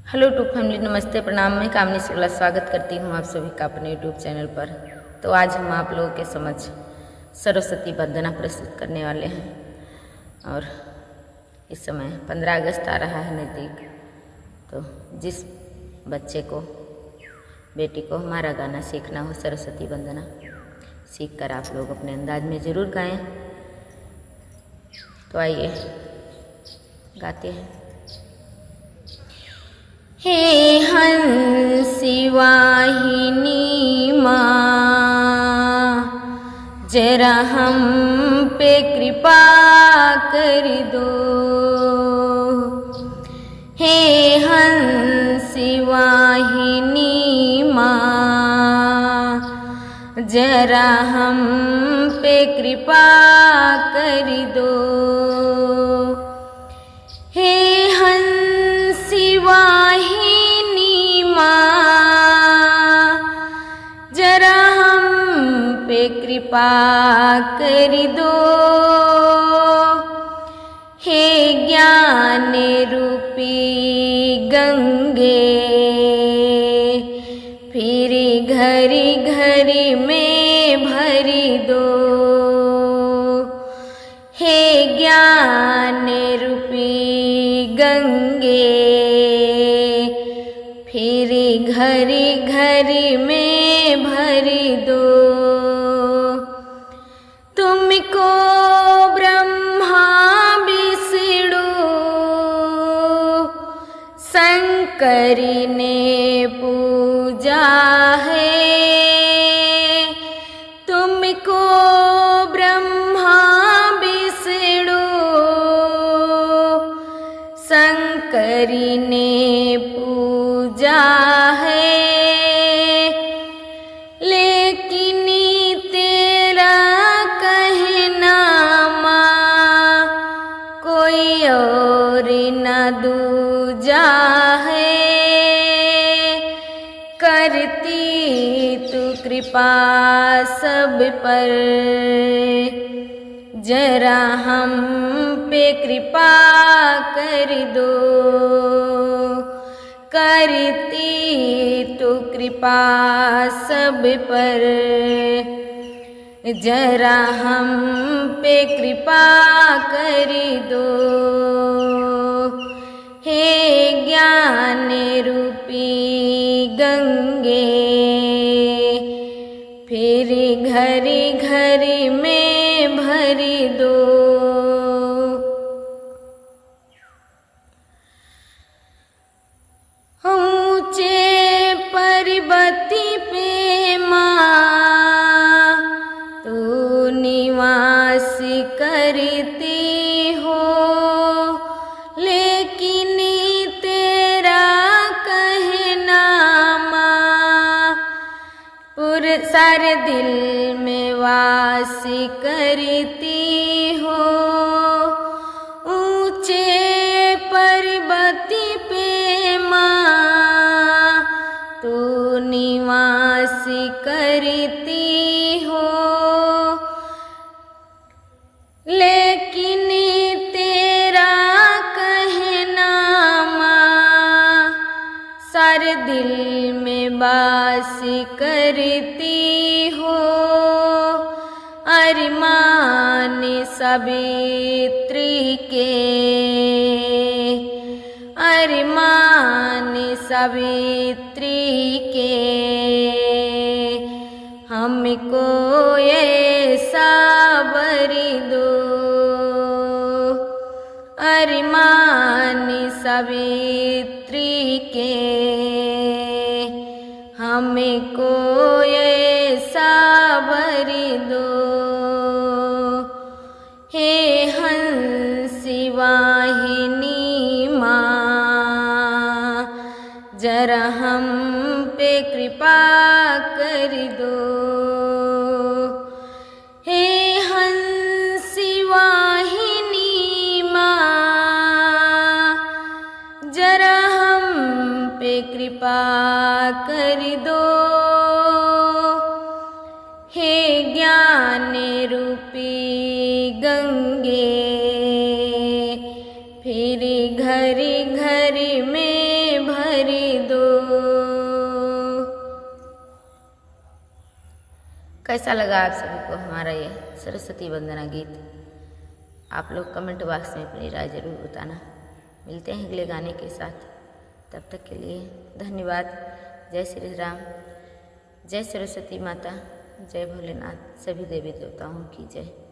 Hello YouTube family, नमस्ते, प्रणाम। मैं कामनी शुक्ला स्वागत करती हूँ आप सभी का अपने यूट्यूब चैनल पर। तो आज हम आप लोगों के समझ सरस्वती वंदना प्रस्तुत करने वाले हैं। और इस समय 15 अगस्त आ रहा है नज़दीक। तो जिस बच्चे को, बेटी को हमारा गाना सीखना हो सरस्वती वंदना, सीख कर आप लोग अपने अंदाज में ज़रूर गाएं। तो आइए गाते हैं। हे हंसी वाहिनी माँ, जरा हम पे कृपा कर दो। हे हंसी वाहिनी माँ, जरा हम पे कृपा कर दो। हे हंसी वाहिनी माँ, जरा हम पे कृपा कर दो। हे ज्ञान रूपी गंगे, फिर घरी घरी में भरी दो। हे ज्ञान रूपी गंगे, फिर घरी घरी में भरी दो। तुमको ब्रह्मा विष्णु शंकर ने पूजा है। तुमको ब्रह्मा विष्णु शंकर ने पूजा है। लेकिन तेरा कहना माँ, कोई और न दूजा है। करती तू कृपा सब पर, जरा हम पे कृपा कर दो। करती तू कृपा सब पर, जरा हम पे कृपा कर दो। हे ज्ञान रूपी गंगे, फिर घरी घरी में भरी दो। ऊंचे पर्वती पे माँ तू निवास करती हो। लेकिन तेरा कहना माँ, सारे दिल में वास करती हो। ऊंचे पर्वती पे माँ तू निवास करती हो। लेकिन तेरा कहना माँ, सारे दिल में वास करती हो। अरमान सावित्री के, अरमान सावित्री के, हमको ऐसा वर दो। अरमान सावित्री के, हमको ऐसा वर दो। हे हंसी वाहिनी माँ, जरा हम पे कृपा कर दो। हे हंसी वाहिनी माँ, जरा हम पे कृपा कर दो। हे ज्ञान रूपी गंगे, फिर घरी घरी में भरी भरी दो। कैसा लगा आप सभी को हमारा ये सरस्वती वंदना गीत? आप लोग कमेंट बॉक्स में अपनी राय जरूर बताना। मिलते हैं अगले गाने के साथ, तब तक के लिए धन्यवाद। जय श्री राम, जय सरस्वती माता, जय भोलेनाथ, सभी देवी देवताओं की जय।